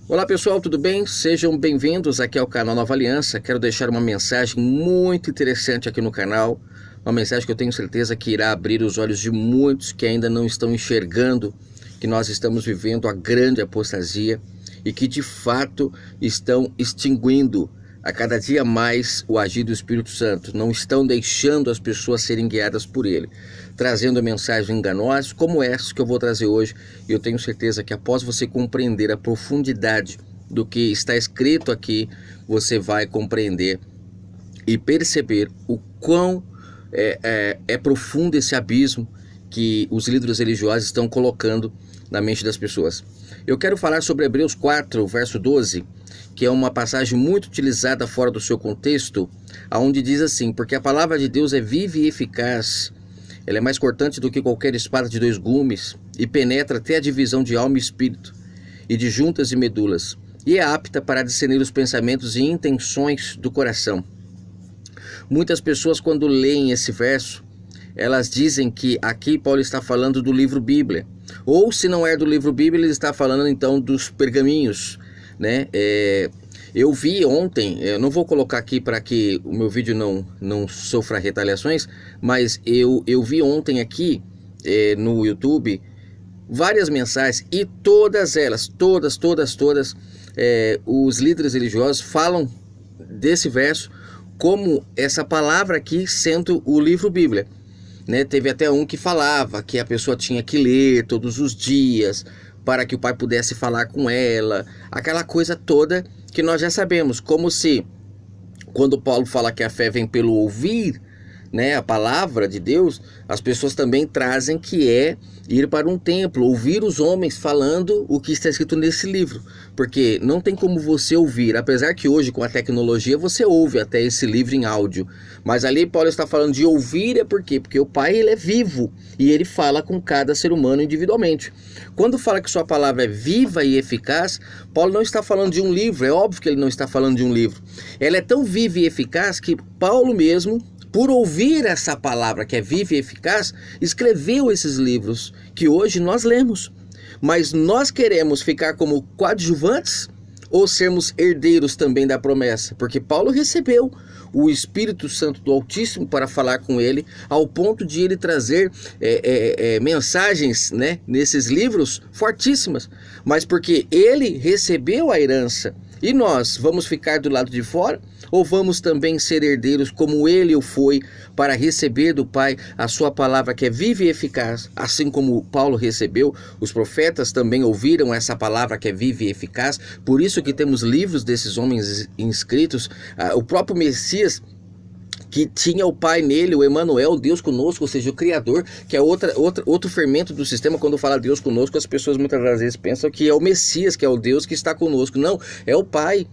Olá pessoal, tudo bem? Sejam bem-vindos aqui ao canal Nova Aliança. Quero deixar uma mensagem muito interessante aqui no canal. Uma mensagem que eu tenho certeza que irá abrir os olhos de muitos que ainda não estão enxergando que nós estamos vivendo a grande apostasia e que de fato estão extinguindo a cada dia mais o agir do Espírito Santo. Não estão deixando as pessoas serem guiadas por ele, trazendo mensagens enganosas como essa que eu vou trazer hoje. E eu tenho certeza que após você compreender a profundidade do que está escrito aqui, você vai compreender e perceber o quão é profundo esse abismo que os líderes religiosos estão colocando na mente das pessoas. Eu quero falar sobre Hebreus 4, verso 12, que é uma passagem muito utilizada fora do seu contexto, onde diz assim: porque a palavra de Deus é viva e eficaz, ela é mais cortante do que qualquer espada de dois gumes, e penetra até a divisão de alma e espírito, e de juntas e medulas, e é apta para discernir os pensamentos e intenções do coração. Muitas pessoas, quando leem esse verso, elas dizem que aqui Paulo está falando do livro Bíblia, ou se não é do livro Bíblia, ele está falando então dos pergaminhos, né? Eu vi ontem, eu não vou colocar aqui para que o meu vídeo não sofra retaliações, mas eu vi ontem aqui no YouTube várias mensagens, e todas elas, todas, os líderes religiosos falam desse verso como essa palavra aqui sendo o livro Bíblia, né? Teve até um que falava que a pessoa tinha que ler todos os dias para que o pai pudesse falar com ela, aquela coisa toda que nós já sabemos, como se quando Paulo fala que a fé vem pelo ouvir, né, a palavra de Deus, as pessoas também trazem que é ir para um templo, ouvir os homens falando o que está escrito nesse livro, porque não tem como você ouvir, apesar que hoje com a tecnologia você ouve até esse livro em áudio, mas ali Paulo está falando de ouvir, por quê? Porque o Pai, ele é vivo e ele fala com cada ser humano individualmente. Quando fala que sua palavra é viva e eficaz, Paulo não está falando de um livro, é óbvio que ele não está falando de um livro, ela é tão viva e eficaz que Paulo mesmo, por ouvir essa palavra que é viva e eficaz, escreveu esses livros que hoje nós lemos. Mas nós queremos ficar como coadjuvantes ou sermos herdeiros também da promessa? Porque Paulo recebeu o Espírito Santo do Altíssimo para falar com ele, ao ponto de ele trazer mensagens, né, nesses livros fortíssimas. Mas porque ele recebeu a herança, e nós vamos ficar do lado de fora? Ou vamos também ser herdeiros como ele o foi, para receber do Pai a sua palavra que é viva e eficaz? Assim como Paulo recebeu, os profetas também ouviram essa palavra que é viva e eficaz. Por isso que temos livros desses homens inscritos. O próprio Messias, que tinha o Pai nele, o Emanuel, Deus conosco, ou seja, o Criador, que é outro fermento do sistema. Quando fala Deus conosco, as pessoas muitas das vezes pensam que é o Messias, que é o Deus que está conosco. Não, é o Pai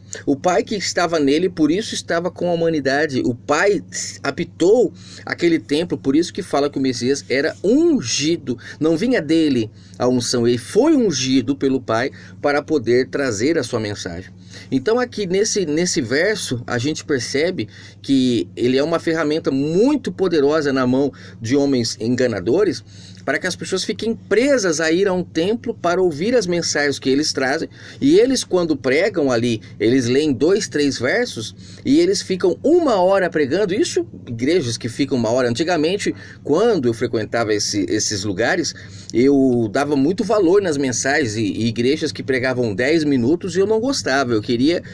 que estava nele, por isso estava com a humanidade. O Pai habitou aquele templo, por isso que fala que o Messias era ungido, não vinha dele a unção, ele foi ungido pelo Pai para poder trazer a sua mensagem. Então aqui nesse verso a gente percebe que ele é uma ferramenta muito poderosa na mão de homens enganadores, para que as pessoas fiquem presas a ir a um templo para ouvir as mensagens que eles trazem. E eles, quando pregam ali, eles leem 2, 3 versos e eles ficam 1 hora pregando. Isso, igrejas que ficam 1 hora. Antigamente, quando eu frequentava esses lugares, eu dava muito valor nas mensagens, e igrejas que pregavam 10 minutos eu não gostava. Eu queria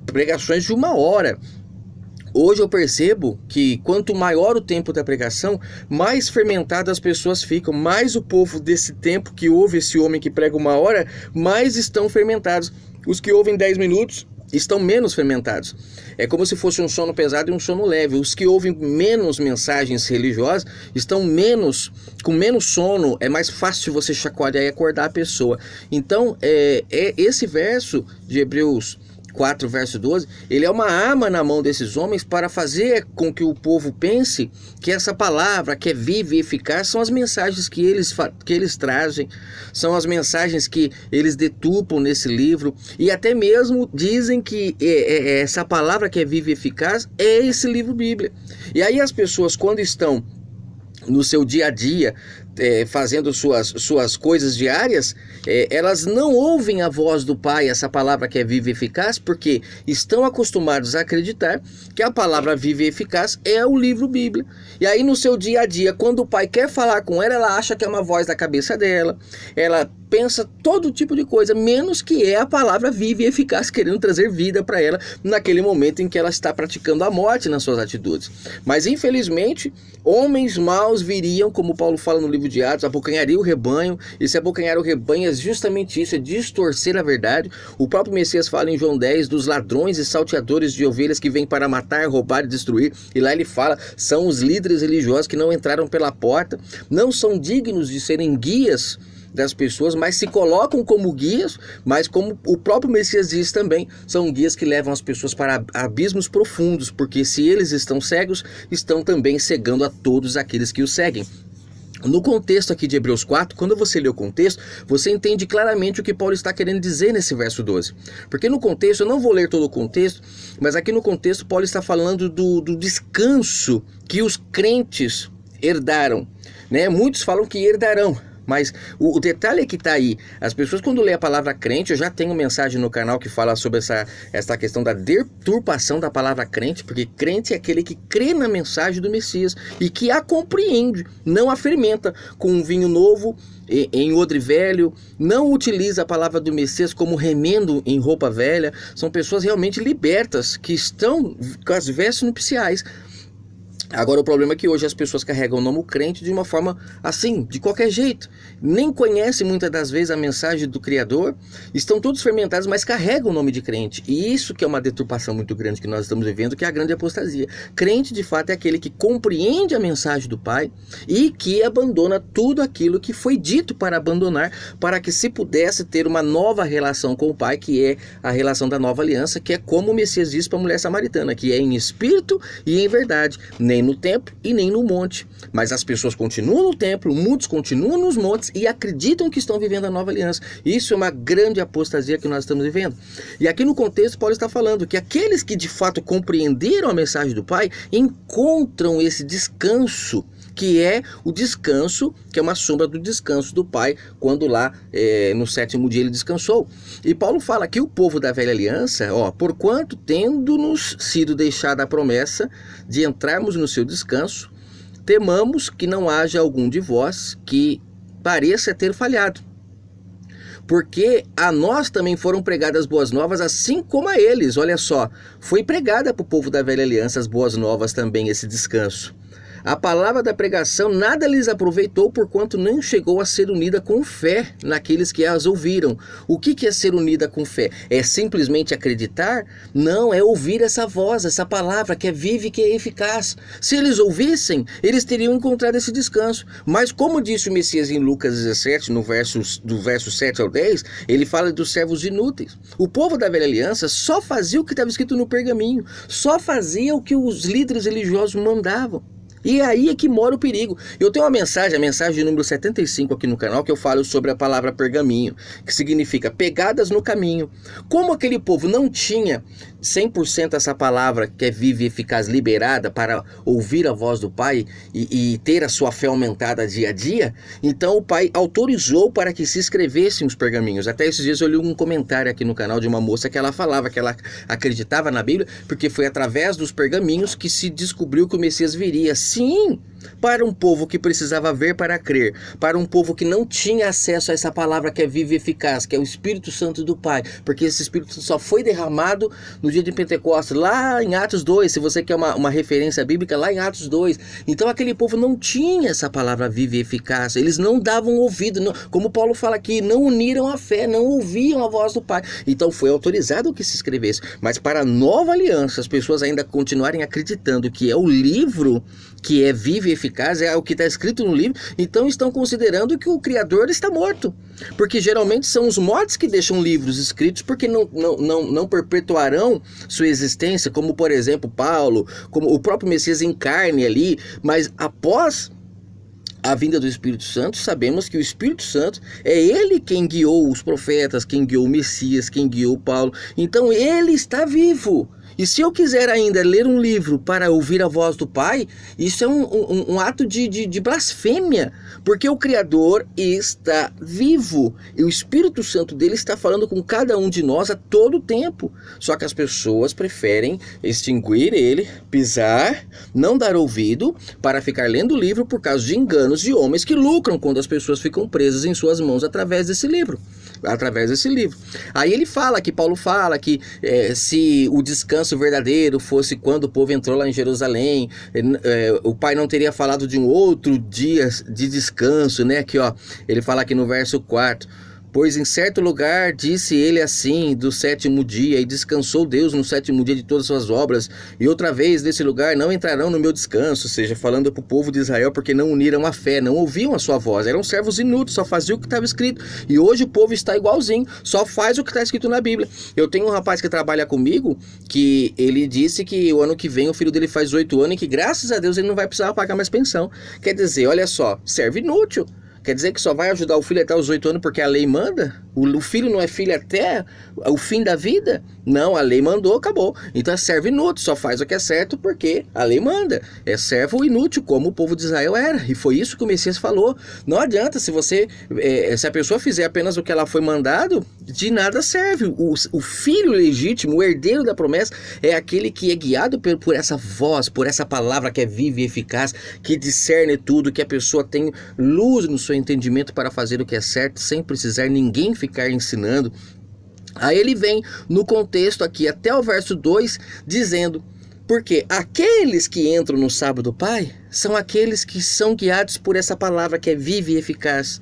pregações de 1 hora. Hoje eu percebo que quanto maior o tempo da pregação, mais fermentadas as pessoas ficam, mais o povo desse tempo que ouve esse homem que prega 1 hora, mais estão fermentados. Os que ouvem 10 minutos estão menos fermentados. É como se fosse um sono pesado e um sono leve. Os que ouvem menos mensagens religiosas estão com menos sono, é mais fácil você chacoalhar e acordar a pessoa. Então, esse verso de Hebreus 4, verso 12, ele é uma arma na mão desses homens para fazer com que o povo pense que essa palavra que é viva e eficaz são as mensagens que eles trazem, são as mensagens que eles detupam nesse livro, e até mesmo dizem que essa palavra que é viva e eficaz é esse livro Bíblia. E aí as pessoas, quando estão no seu dia a dia, fazendo suas coisas diárias, elas não ouvem a voz do Pai, essa palavra que é viva e eficaz, porque estão acostumados a acreditar que a palavra viva e eficaz é o livro Bíblia. E aí no seu dia a dia, quando o Pai quer falar com ela, ela acha que é uma voz da cabeça dela, ela pensa todo tipo de coisa, menos que é a palavra viva e eficaz, querendo trazer vida para ela naquele momento em que ela está praticando a morte nas suas atitudes. Mas infelizmente, homens maus viriam, como Paulo fala no livro de Atos, abocanhariam o rebanho, e se abocanhar o rebanho é justamente isso, é distorcer a verdade. O próprio Messias fala em João 10 dos ladrões e salteadores de ovelhas que vêm para matar, roubar e destruir, e lá ele fala, são os líderes religiosos que não entraram pela porta, não são dignos de serem guias das pessoas, mas se colocam como guias, mas como o próprio Messias diz também, são guias que levam as pessoas para abismos profundos, porque se eles estão cegos, estão também cegando a todos aqueles que os seguem. No contexto aqui de Hebreus 4, quando você lê o contexto, você entende claramente o que Paulo está querendo dizer nesse verso 12. Porque no contexto, eu não vou ler todo o contexto, mas aqui no contexto Paulo está falando do descanso que os crentes herdaram, né? Muitos falam que herdarão, mas o detalhe é que está aí, as pessoas quando lê a palavra crente, eu já tenho mensagem no canal que fala sobre essa questão da deturpação da palavra crente, porque crente é aquele que crê na mensagem do Messias e que a compreende, não a fermenta com um vinho novo em odre velho, não utiliza a palavra do Messias como remendo em roupa velha. São pessoas realmente libertas, que estão com as vestes nupciais. Agora o problema é que hoje as pessoas carregam o nome crente de uma forma assim, de qualquer jeito. Nem conhecem muitas das vezes a mensagem do Criador, estão todos fermentados, mas carregam o nome de crente. E isso que é uma deturpação muito grande que nós estamos vivendo, que é a grande apostasia. Crente de fato é aquele que compreende a mensagem do Pai e que abandona tudo aquilo que foi dito para abandonar, para que se pudesse ter uma nova relação com o Pai, que é a relação da nova aliança, que é como o Messias disse para a mulher samaritana, que é em espírito e em verdade, nem no templo e nem no monte. Mas as pessoas continuam no templo, muitos continuam nos montes e acreditam que estão vivendo a nova aliança. Isso é uma grande apostasia que nós estamos vivendo. E aqui no contexto Paulo está falando que aqueles que de fato compreenderam a mensagem do Pai encontram esse descanso, que é o descanso, que é uma sombra do descanso do Pai, quando lá no sétimo dia ele descansou. E Paulo fala que o povo da velha aliança, porquanto tendo-nos sido deixada a promessa de entrarmos no seu descanso, temamos que não haja algum de vós que pareça ter falhado. Porque a nós também foram pregadas boas novas, assim como a eles. Olha só, foi pregada para o povo da velha aliança as boas novas também, esse descanso. A palavra da pregação nada lhes aproveitou, porquanto não chegou a ser unida com fé naqueles que as ouviram. O que é ser unida com fé? É simplesmente acreditar? Não, é ouvir essa voz, essa palavra que é viva e que é eficaz. Se eles ouvissem, eles teriam encontrado esse descanso. Mas como disse o Messias em Lucas 17, do verso 7 ao 10, ele fala dos servos inúteis. O povo da velha aliança só fazia o que estava escrito no pergaminho, só fazia o que os líderes religiosos mandavam. E aí é que mora o perigo. Eu tenho uma mensagem, a mensagem número 75 aqui no canal, que eu falo sobre a palavra pergaminho, que significa pegadas no caminho. Como aquele povo não tinha 100% essa palavra que é viva e eficaz liberada para ouvir a voz do Pai e ter a sua fé aumentada dia a dia, então o Pai autorizou para que se escrevessem os pergaminhos. Até esses dias eu li um comentário aqui no canal de uma moça que ela falava que ela acreditava na Bíblia porque foi através dos pergaminhos que se descobriu que o Messias viria. Sim, para um povo que precisava ver para crer, para um povo que não tinha acesso a essa palavra que é viva e eficaz, que é o Espírito Santo do Pai, porque esse Espírito só foi derramado no dia de Pentecostes, lá em Atos 2, se você quer uma referência bíblica, lá em Atos 2. Então aquele povo não tinha essa palavra viva e eficaz, eles não davam ouvido, não, como Paulo fala aqui, não uniram a fé, não ouviam a voz do Pai. Então foi autorizado que se escrevesse, mas para a nova aliança, as pessoas ainda continuarem acreditando que é o livro que é vivo e eficaz, é o que está escrito no livro, então estão considerando que o Criador está morto, porque geralmente são os mortos que deixam livros escritos, porque não perpetuarão sua existência, como por exemplo Paulo, como o próprio Messias em carne ali, mas após a vinda do Espírito Santo, sabemos que o Espírito Santo é ele quem guiou os profetas, quem guiou o Messias, quem guiou Paulo. Então ele está vivo. E se eu quiser ainda ler um livro para ouvir a voz do Pai, isso é um ato de blasfêmia, porque o Criador está vivo e o Espírito Santo dele está falando com cada um de nós a todo tempo. Só que as pessoas preferem extinguir ele, pisar, não dar ouvido, para ficar lendo o livro por causa de enganos de homens que lucram quando as pessoas ficam presas em suas mãos através desse livro. Aí ele fala, que Paulo fala que se o descanso verdadeiro fosse quando o povo entrou lá em Jerusalém, o Pai não teria falado de um outro dia de descanso, né? Aqui, ó, ele fala aqui no verso 4: pois em certo lugar disse ele assim do sétimo dia, e descansou Deus no sétimo dia de todas as suas obras, e outra vez nesse lugar não entrarão no meu descanso. Ou seja, falando para o povo de Israel, porque não uniram a fé, não ouviam a sua voz, eram servos inúteis, só faziam o que estava escrito. E hoje o povo está igualzinho, só faz o que está escrito na Bíblia. Eu tenho um rapaz que trabalha comigo, que ele disse que o ano que vem o filho dele faz 8 anos e que graças a Deus ele não vai precisar pagar mais pensão. Quer dizer, olha só, servo inútil. Quer dizer que só vai ajudar o filho até os 8 anos porque a lei manda? O filho não é filho até o fim da vida? Não, a lei mandou, acabou. Então é servo inútil, só faz o que é certo porque a lei manda. É servo inútil, como o povo de Israel era. E foi isso que o Messias falou. Não adianta, se a pessoa fizer apenas o que ela foi mandado, de nada serve. O filho legítimo, o herdeiro da promessa, é aquele que é guiado por essa voz, por essa palavra que é viva e eficaz, que discerne tudo, que a pessoa tem luz no seu entendimento para fazer o que é certo, sem precisar ninguém ficar ensinando. Aí ele vem no contexto aqui até o verso 2 dizendo: porque aqueles que entram no sábado do Pai são aqueles que são guiados por essa palavra que é viva e eficaz,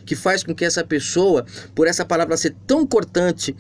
que faz com que essa pessoa, por essa palavra ser tão cortante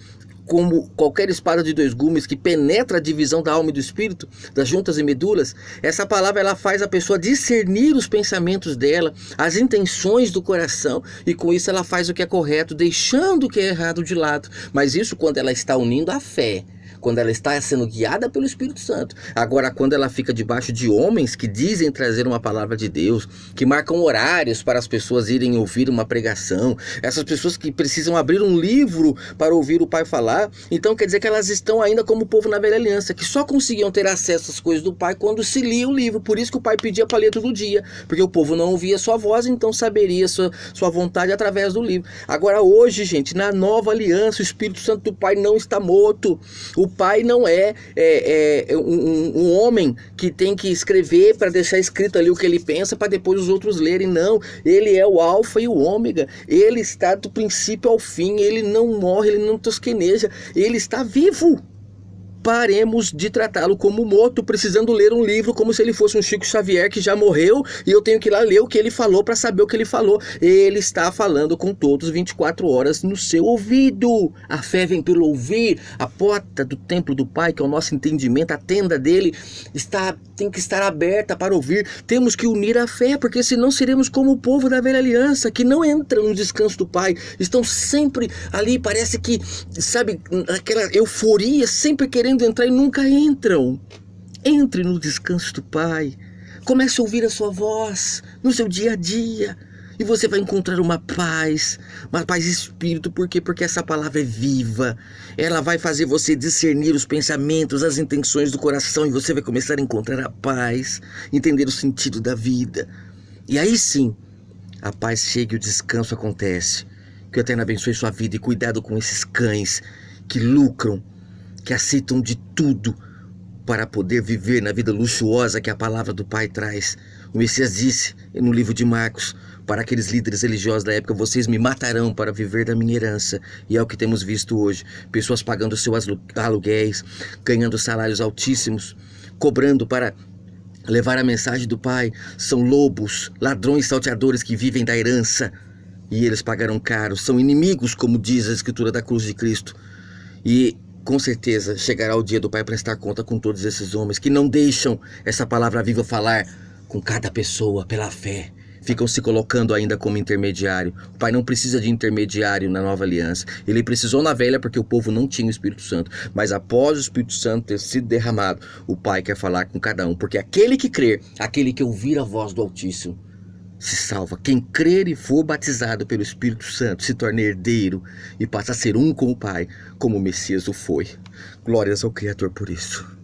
como qualquer espada de 2 gumes, que penetra a divisão da alma e do espírito, das juntas e medulas, essa palavra ela faz a pessoa discernir os pensamentos dela, as intenções do coração, e com isso ela faz o que é correto, deixando o que é errado de lado. Mas isso quando ela está unindo a fé, quando ela está sendo guiada pelo Espírito Santo. Agora, quando ela fica debaixo de homens que dizem trazer uma palavra de Deus, que marcam horários para as pessoas irem ouvir uma pregação, essas pessoas que precisam abrir um livro para ouvir o Pai falar, então quer dizer que elas estão ainda como o povo na velha aliança, que só conseguiam ter acesso às coisas do Pai quando se lia o livro. Por isso que o Pai pedia para ler todo dia, porque o povo não ouvia sua voz, então saberia sua vontade através do livro. Agora hoje, gente, na nova aliança, o Espírito Santo do Pai não está morto. O Pai não é um homem que tem que escrever para deixar escrito ali o que ele pensa para depois os outros lerem. Não, ele é o alfa e o ômega. Ele está do princípio ao fim. Ele não morre, ele não tosqueneja. Ele está vivo. Paremos de tratá-lo como morto, precisando ler um livro como se ele fosse um Chico Xavier que já morreu e eu tenho que ir lá ler o que ele falou para saber o que ele falou. Ele está falando com todos 24 horas no seu ouvido. A fé vem pelo ouvir. A porta do templo do Pai, que é o nosso entendimento, a tenda dele, tem que estar aberta para ouvir. Temos que unir a fé, porque senão seremos como o povo da velha aliança, que não entra no descanso do Pai. Estão sempre ali, parece que, sabe, aquela euforia, sempre querendo entrar e nunca entram. Entre no descanso do Pai. Comece a ouvir a sua voz no seu dia a dia. E você vai encontrar uma paz de espírito. Por quê? Porque essa palavra é viva. Ela vai fazer você discernir os pensamentos, as intenções do coração. E você vai começar a encontrar a paz, entender o sentido da vida. E aí sim, a paz chega e o descanso acontece. Que o Eterno abençoe sua vida e cuidado com esses cães que lucram, que aceitam de tudo para poder viver na vida luxuosa que a palavra do Pai traz. O Messias disse no livro de Marcos para aqueles líderes religiosos da época: vocês me matarão para viver da minha herança. E é o que temos visto hoje, pessoas pagando seus aluguéis, ganhando salários altíssimos, cobrando para levar a mensagem do Pai. São lobos, ladrões, salteadores que vivem da herança, e eles pagarão caro. São inimigos, como diz a Escritura da cruz de Cristo. E com certeza chegará o dia do Pai prestar conta com todos esses homens que não deixam essa palavra viva falar com cada pessoa pela fé. Ficam se colocando ainda como intermediário. O Pai não precisa de intermediário na nova aliança. Ele precisou na velha porque o povo não tinha o Espírito Santo. Mas após o Espírito Santo ter sido derramado, o Pai quer falar com cada um. Porque aquele que crer, aquele que ouvir a voz do Altíssimo, se salva. Quem crer e for batizado pelo Espírito Santo se torna herdeiro e passa a ser um com o Pai, como o Messias o foi. Glórias ao Criador por isso.